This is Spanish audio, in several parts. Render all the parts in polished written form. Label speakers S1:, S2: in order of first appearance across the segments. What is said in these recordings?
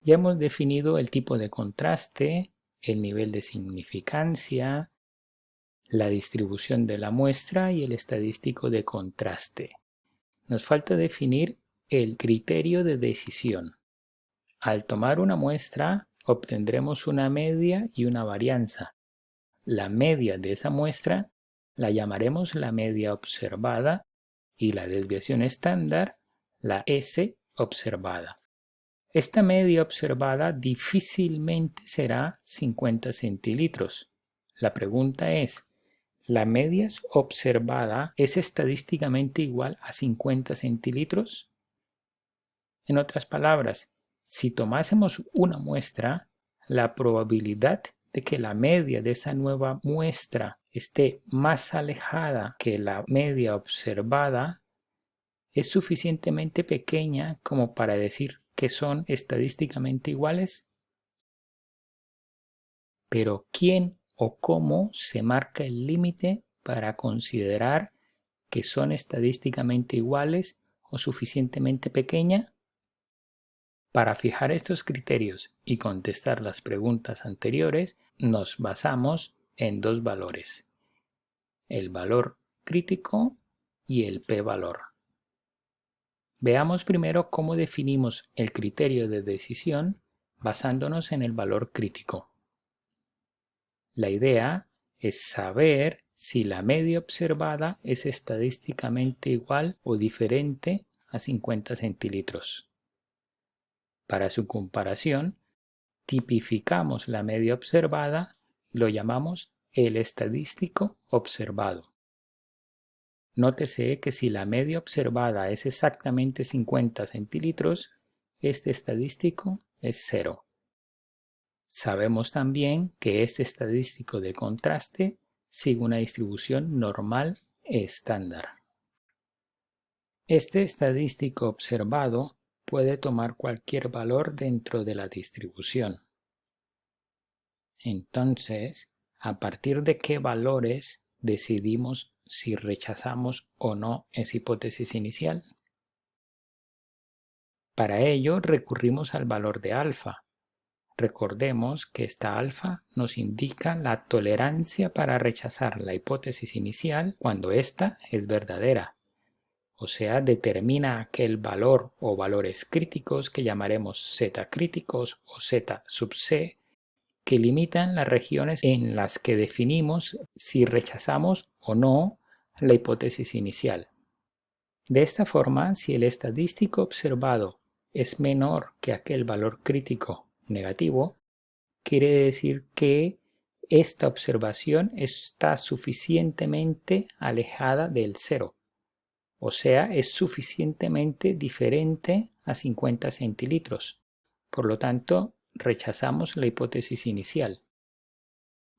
S1: Ya hemos definido el tipo de contraste, el nivel de significancia, la distribución de la muestra y el estadístico de contraste. Nos falta definir el criterio de decisión. Al tomar una muestra, obtendremos una media y una varianza. La media de esa muestra la llamaremos la media observada y la desviación estándar la S observada. Esta media observada difícilmente será 50 centilitros. La pregunta es, ¿la media observada es estadísticamente igual a 50 centilitros? En otras palabras, si tomásemos una muestra, la probabilidad de que la media de esa nueva muestra esté más alejada que la media observada es suficientemente pequeña como para decir que son estadísticamente iguales. Pero ¿quién o cómo se marca el límite para considerar que son estadísticamente iguales o suficientemente pequeña? Para fijar estos criterios y contestar las preguntas anteriores, nos basamos en dos valores, el valor crítico y el p-valor. Veamos primero cómo definimos el criterio de decisión basándonos en el valor crítico. La idea es saber si la media observada es estadísticamente igual o diferente a 50 centilitros. Para su comparación, tipificamos la media observada y lo llamamos el estadístico observado. Nótese que si la media observada es exactamente 50 centilitros, este estadístico es 0. Sabemos también que este estadístico de contraste sigue una distribución normal estándar. Este estadístico observado puede tomar cualquier valor dentro de la distribución. Entonces, ¿a partir de qué valores decidimos si rechazamos o no esa hipótesis inicial? Para ello recurrimos al valor de alfa. Recordemos que esta alfa nos indica la tolerancia para rechazar la hipótesis inicial cuando ésta es verdadera, o sea, determina aquel valor o valores críticos que llamaremos z críticos o z sub c, que limitan las regiones en las que definimos si rechazamos o no la hipótesis inicial. De esta forma, si el estadístico observado es menor que aquel valor crítico negativo, quiere decir que esta observación está suficientemente alejada del cero, o sea, es suficientemente diferente a 50 centilitros. Por lo tanto, rechazamos la hipótesis inicial.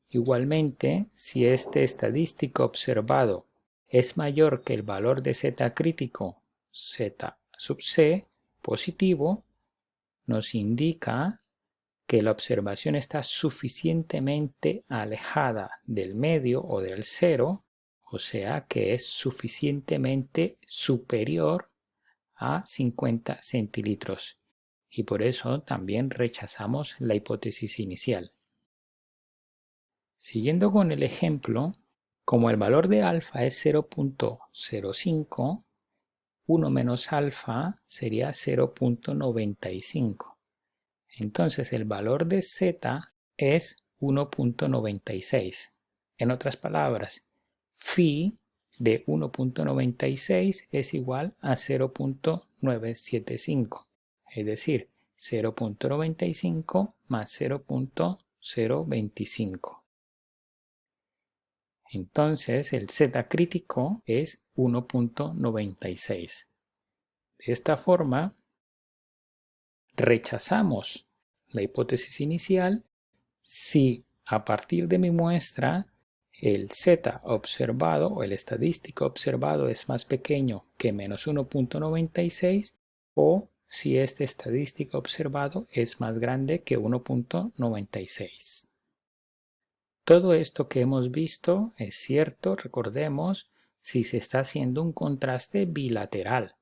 S1: Igualmente, si este estadístico observado es mayor que el valor de z crítico, z sub c, positivo, nos indica que la observación está suficientemente alejada del medio o del cero, o sea que es suficientemente superior a 50 centilitros. Y por eso también rechazamos la hipótesis inicial. Siguiendo con el ejemplo, como el valor de alfa es 0.05, 1 menos alfa sería 0.95. Entonces el valor de z es 1.96. En otras palabras, phi de 1.96 es igual a 0.975, es decir, 0.95 más 0.025. Entonces el z crítico es 1.96. De esta forma, rechazamos la hipótesis inicial si a partir de mi muestra el z observado o el estadístico observado es más pequeño que menos 1.96 o si este estadístico observado es más grande que 1.96. Todo esto que hemos visto es cierto, recordemos, si se está haciendo un contraste bilateral.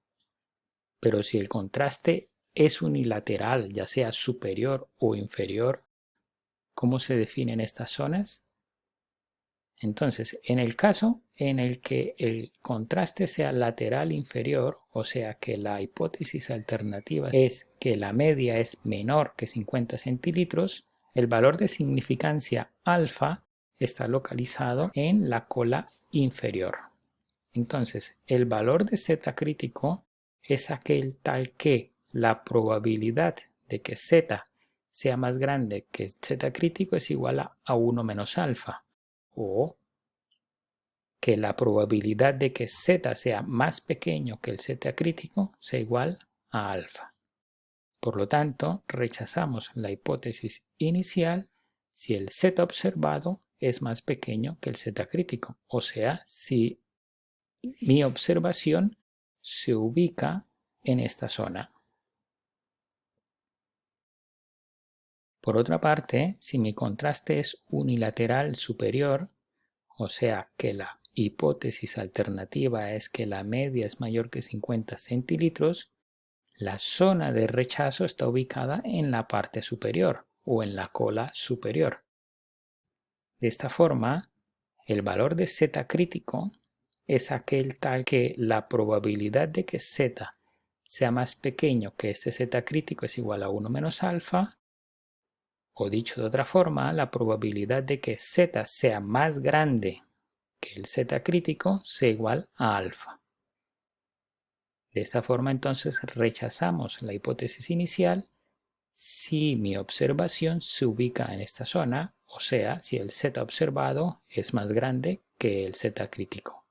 S1: Pero si el contraste es unilateral, ya sea superior o inferior, ¿cómo se definen estas zonas? Entonces, en el caso en el que el contraste sea lateral inferior, o sea que la hipótesis alternativa es que la media es menor que 50 centilitros, el valor de significancia alfa está localizado en la cola inferior. Entonces, el valor de z crítico es aquel tal que la probabilidad de que z sea más grande que z crítico es igual a 1 menos alfa, o que la probabilidad de que z sea más pequeño que el z crítico sea igual a alfa. Por lo tanto, rechazamos la hipótesis inicial si el z observado es más pequeño que el z crítico, o sea, si mi observación se ubica en esta zona. Por otra parte, si mi contraste es unilateral superior, o sea que la hipótesis alternativa es que la media es mayor que 50 centilitros, la zona de rechazo está ubicada en la parte superior o en la cola superior. De esta forma, el valor de z crítico es aquel tal que la probabilidad de que z sea más pequeño que este z crítico es igual a 1 menos alfa, o dicho de otra forma, la probabilidad de que z sea más grande que el z crítico sea igual a alfa. De esta forma entonces rechazamos la hipótesis inicial si mi observación se ubica en esta zona, o sea, si el z observado es más grande que el z crítico.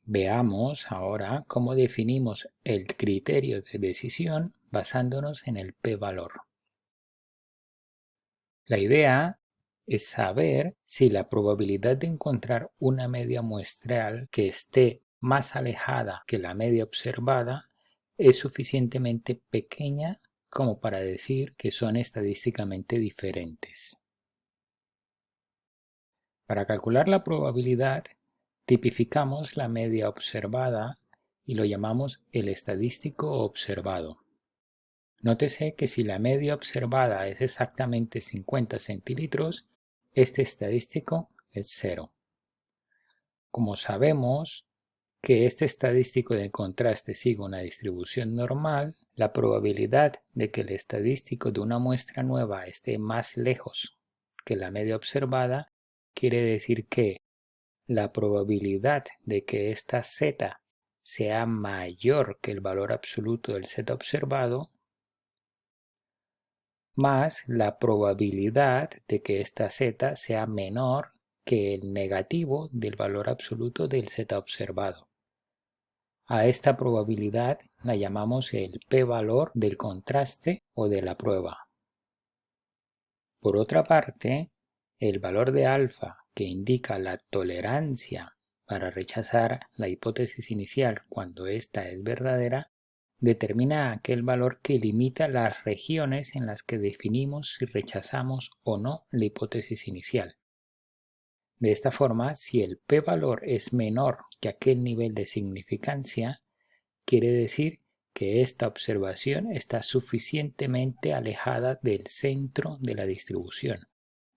S1: Veamos ahora cómo definimos el criterio de decisión basándonos en el p-valor. La idea es saber si la probabilidad de encontrar una media muestral que esté más alejada que la media observada es suficientemente pequeña como para decir que son estadísticamente diferentes. Para calcular la probabilidad, tipificamos la media observada y lo llamamos el estadístico observado. Nótese que si la media observada es exactamente 50 centilitros, este estadístico es 0. Como sabemos que este estadístico de contraste sigue una distribución normal, la probabilidad de que el estadístico de una muestra nueva esté más lejos que la media observada quiere decir que la probabilidad de que esta z sea mayor que el valor absoluto del z observado más la probabilidad de que esta z sea menor que el negativo del valor absoluto del z observado. A esta probabilidad la llamamos el p-valor del contraste o de la prueba. Por otra parte, el valor de alfa, que indica la tolerancia para rechazar la hipótesis inicial cuando ésta es verdadera, determina aquel valor que limita las regiones en las que definimos si rechazamos o no la hipótesis inicial. De esta forma, si el p-valor es menor que aquel nivel de significancia, quiere decir que esta observación está suficientemente alejada del centro de la distribución,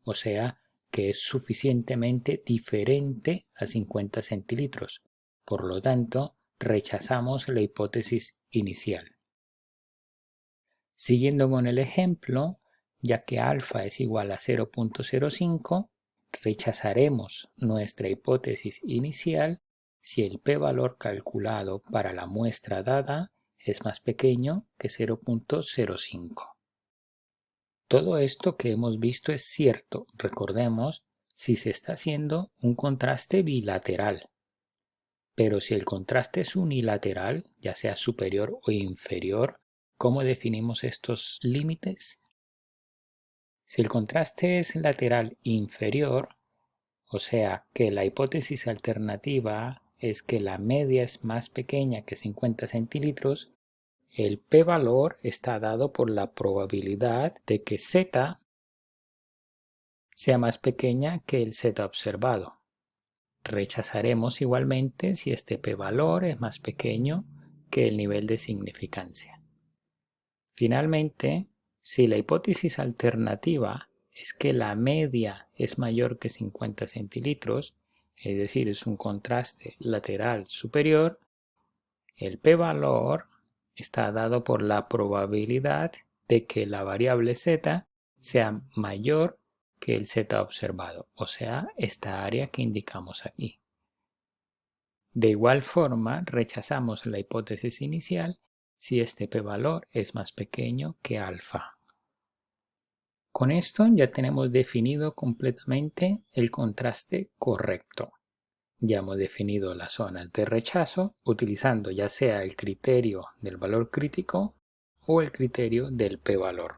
S1: o sea, que es suficientemente diferente a 50 centilitros. Por lo tanto, rechazamos la hipótesis inicial. Siguiendo con el ejemplo, ya que alfa es igual a 0.05, rechazaremos nuestra hipótesis inicial si el p-valor calculado para la muestra dada es más pequeño que 0.05. Todo esto que hemos visto es cierto, recordemos, si se está haciendo un contraste bilateral. Pero si el contraste es unilateral, ya sea superior o inferior, ¿cómo definimos estos límites? Si el contraste es lateral inferior, o sea que la hipótesis alternativa es que la media es más pequeña que 50 centilitros, el p-valor está dado por la probabilidad de que z sea más pequeña que el z observado. Rechazaremos igualmente si este p-valor es más pequeño que el nivel de significancia. Finalmente, si la hipótesis alternativa es que la media es mayor que 50 centilitros, es decir, es un contraste lateral superior, el p-valor está dado por la probabilidad de que la variable z sea mayor que el z observado, o sea, esta área que indicamos aquí. De igual forma, rechazamos la hipótesis inicial si este p-valor es más pequeño que alfa. Con esto ya tenemos definido completamente el contraste correcto. Ya hemos definido las zonas de rechazo utilizando ya sea el criterio del valor crítico o el criterio del p-valor.